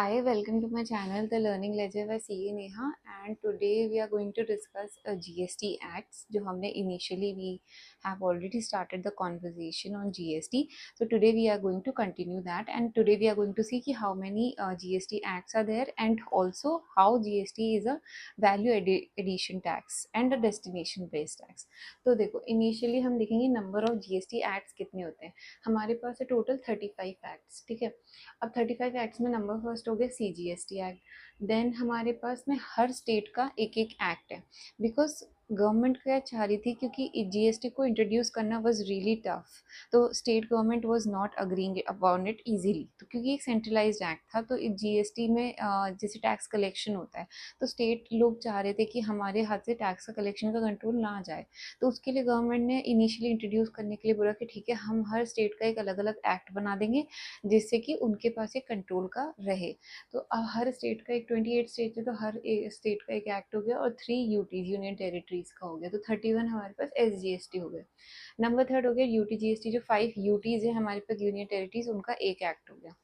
Hi, welcome to my channel, The Learning Ledger by CA Neha, and today we are going to discuss GST acts. जो हमने initially we have already started the conversation on GST. So today we are going to continue that, and today we are going to see कि how many GST acts are there, and also how GST is a value addition tax and a destination based tax. तो देखो initially हम देखेंगे number of GST acts कितने होते हैं. हमारे पास है total 35 acts, ठीक है. अब 35 एक्ट्स में नंबर फर्स्ट हो गया CGST एक्ट. देन हमारे पास में हर स्टेट का एक एक एक्ट है, बिकॉज गवर्नमेंट क्या चाह रही थी, क्योंकि जीएसटी को इंट्रोड्यूस करना वाज रियली टफ. तो state government was not agreeing upon it easily, तो क्योंकि एक सेंट्रलाइज्ड एक्ट था, तो जीएसटी में जैसे टैक्स कलेक्शन होता है, तो स्टेट लोग चाह रहे थे कि हमारे हाथ से टैक्स का कलेक्शन का कंट्रोल ना जाए. तो उसके लिए गवर्नमेंट ने इनिशियली इंट्रोड्यूस करने के लिए बोला कि ठीक है, हम हर स्टेट का एक अलग अलग एक्ट बना देंगे जिससे कि उनके पास एक कंट्रोल का रहे. तो हर स्टेट का एक 28 स्टेट है, तो हर स्टेट का एक एक्ट हो गया, और 3 यूटीज यूनियन टेरिटरीज का हो गया, तो 31 हमारे पास एसजीएसटी हो गया. नंबर थर्ड हो गया यूटीजीएसटी, जो 5 यूटीज है हमारे पास यूनियन टेरिटरीज, उनका एक एक्ट हो गया.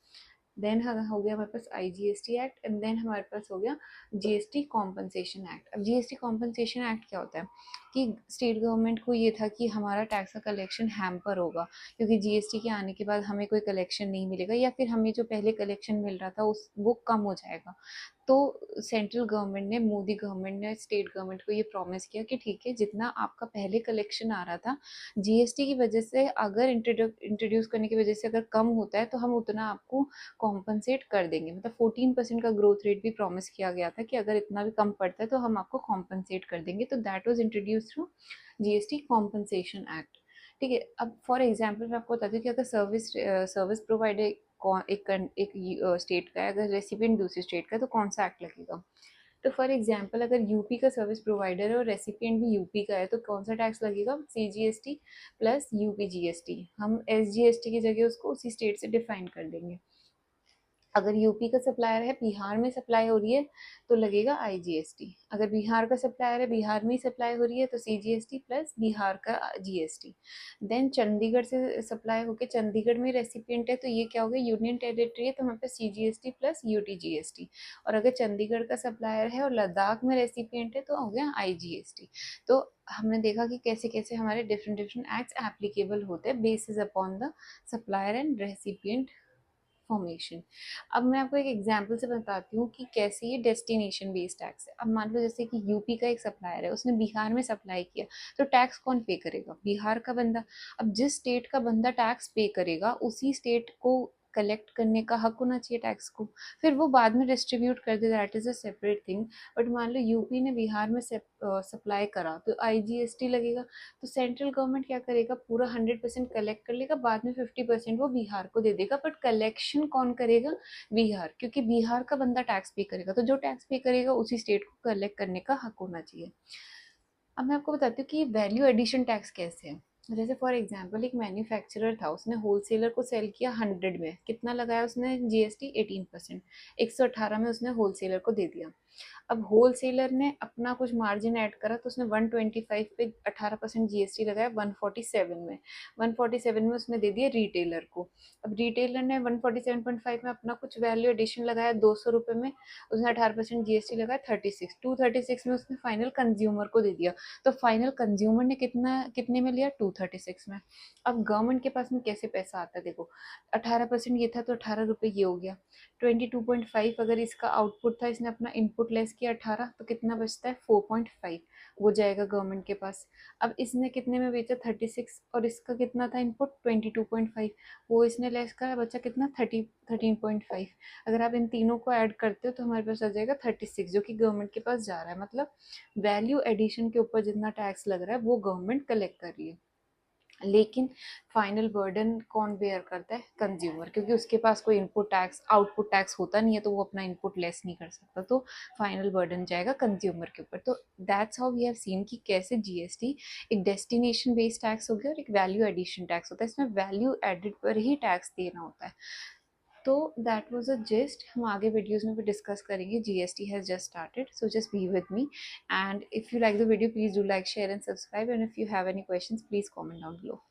देन हो गया हमारे पास आईजीएसटी एक्ट, एंड देन हमारे पास हो गया जीएसटी कॉम्पनसेशन एक्ट. अब जीएसटी कॉम्पनसेशन एक्ट क्या होता है कि स्टेट गवर्नमेंट को ये था कि हमारा टैक्स का कलेक्शन हैम्पर होगा, क्योंकि जीएसटी के आने के बाद हमें कोई कलेक्शन नहीं मिलेगा, या फिर हमें जो पहले कलेक्शन मिल रहा था उस वो कम हो जाएगा. तो सेंट्रल गवर्नमेंट ने, मोदी गवर्नमेंट ने स्टेट गवर्नमेंट को ये प्रॉमिस किया कि ठीक है, जितना आपका पहले कलेक्शन आ रहा था जीएसटी की वजह से, अगर इंट्रोड्यूस करने की वजह से अगर कम होता है, तो हम उतना आपको कॉम्पनसेट कर देंगे. मतलब 14% का ग्रोथ रेट भी प्रॉमिस किया गया था कि अगर इतना भी कम पड़ता है तो हम आपको कॉम्पनसेट कर देंगे. तो that was introduce through GST compensation act. ठीक है. अब फॉर एग्जांपल मैं आपको बताती हूँ कि अगर सर्विस प्रोवाइडर एक स्टेट का है, अगर रेसिपिएंट दूसरी स्टेट का है, तो कौन सा एक्ट लगेगा. तो फॉर एग्जांपल अगर यूपी का सर्विस प्रोवाइडर है और रेसिपिएंट भी यूपी का है, तो कौन सा टैक्स लगेगा, सीजीएसटी प्लस यूपी जीएसटी. हम एसजीएसटी की जगह उसको उसी स्टेट से डिफाइन कर देंगे. अगर यूपी का सप्लायर है, बिहार में सप्लाई हो रही है, तो लगेगा आईजीएसटी. अगर बिहार का सप्लायर है, बिहार में ही सप्लाई हो रही है, तो सीजीएसटी प्लस बिहार का जीएसटी. देन चंडीगढ़ से सप्लाई होकर चंडीगढ़ में रेसिपिएंट है, तो ये क्या हो गया, यूनियन टेरिटरी है, तो हमारे पास सीजीएसटी प्लस यूटीजीएसटी. और अगर चंडीगढ़ का सप्लायर है और लद्दाख में रेसिपिएंट है, तो हो गया आईजीएसटी. तो हमने देखा कि कैसे कैसे हमारे डिफरेंट डिफरेंट एक्ट्स एप्लीकेबल होते हैं basis upon the supplier and recipient formation. अब मैं आपको एक एग्जांपल से बताती हूँ कि कैसे ये डेस्टिनेशन बेस्ड टैक्स है. अब मान लो जैसे कि यूपी का एक सप्लायर है, उसने बिहार में सप्लाई किया, तो टैक्स कौन पे करेगा, बिहार का बंदा. अब जिस स्टेट का बंदा टैक्स पे करेगा, उसी स्टेट को कलेक्ट करने का हक होना चाहिए टैक्स को. फिर वो बाद में डिस्ट्रीब्यूट कर दे, that is a separate thing. But मान लो यूपी ने बिहार में सप्लाई करा, तो आईजीएसटी लगेगा. तो सेंट्रल गवर्नमेंट क्या करेगा, पूरा 100% कलेक्ट कर लेगा, बाद में 50% वो बिहार को दे देगा, बट कलेक्शन कौन करेगा, बिहार, क्योंकि बिहार का बंदा टैक्स पे करेगा, तो जो टैक्स पे करेगा उसी स्टेट को कलेक्ट करने का हक होना चाहिए. अब मैं आपको बताती हूँ कि वैल्यू एडिशन टैक्स कैसे है. जैसे फॉर एग्जांपल एक मैन्युफैक्चरर था, उसने होलसेलर को सेल किया 100 में, कितना लगाया उसने जीएसटी, 18%. 118 में उसने होलसेलर को दे दिया. अब होलसेलर ने अपना कुछ मार्जिन ऐड करा, तो उसने 125 पे 18% जीएसटी लगाया 147 में. 147 में उसने दे दिया रिटेलर को. अब रिटेलर ने 147.5 में अपना कुछ वैल्यू एडिशन लगाया 200 रुपये में, उसने 18% जीएसटी लगाया 236 में उसने फाइनल कंज्यूमर को दे दिया. तो फाइनल कंज्यूमर ने कितने में लिया, 236 में. अब गवर्नमेंट के पास में कैसे पैसा आता है, देखो 18% ये था, तो 18 रुपये ये हो गया. 22.5 अगर इसका आउटपुट था, इसने अपना इनपुट लेस किया 18, तो कितना बचता है, 4.5, वो जाएगा गवर्नमेंट के पास. अब इसने कितने में बेचा, 36, और इसका कितना था इनपुट, 22.5, वो इसने लेस करा, बचा कितना, 13.5. अगर आप इन तीनों को ऐड करते हो, तो हमारे पास आ जाएगा 36, जो कि गवर्नमेंट के पास जा रहा है. मतलब वैल्यू एडिशन के ऊपर जितना टैक्स लग रहा है, वो गवर्नमेंट कलेक्ट कर रही है. लेकिन फाइनल बर्डन कौन बेयर करता है, कंज्यूमर, क्योंकि उसके पास कोई इनपुट टैक्स आउटपुट टैक्स होता नहीं है, तो वो अपना इनपुट लेस नहीं कर सकता, तो फाइनल बर्डन जाएगा कंज्यूमर के ऊपर. तो that's how we have seen कि कैसे जीएसटी एक डेस्टिनेशन बेस्ड टैक्स हो गया और एक वैल्यू एडिशन टैक्स होता है. इसमें वैल्यू एडिड पर ही टैक्स देना होता है. तो दैट वाज अ जिस्ट. हम आगे वीडियोस में भी डिस्कस करेंगे. GST has just started, so just be with me. And if you like the video, please do like, share and subscribe. And if you have any questions, please comment down below.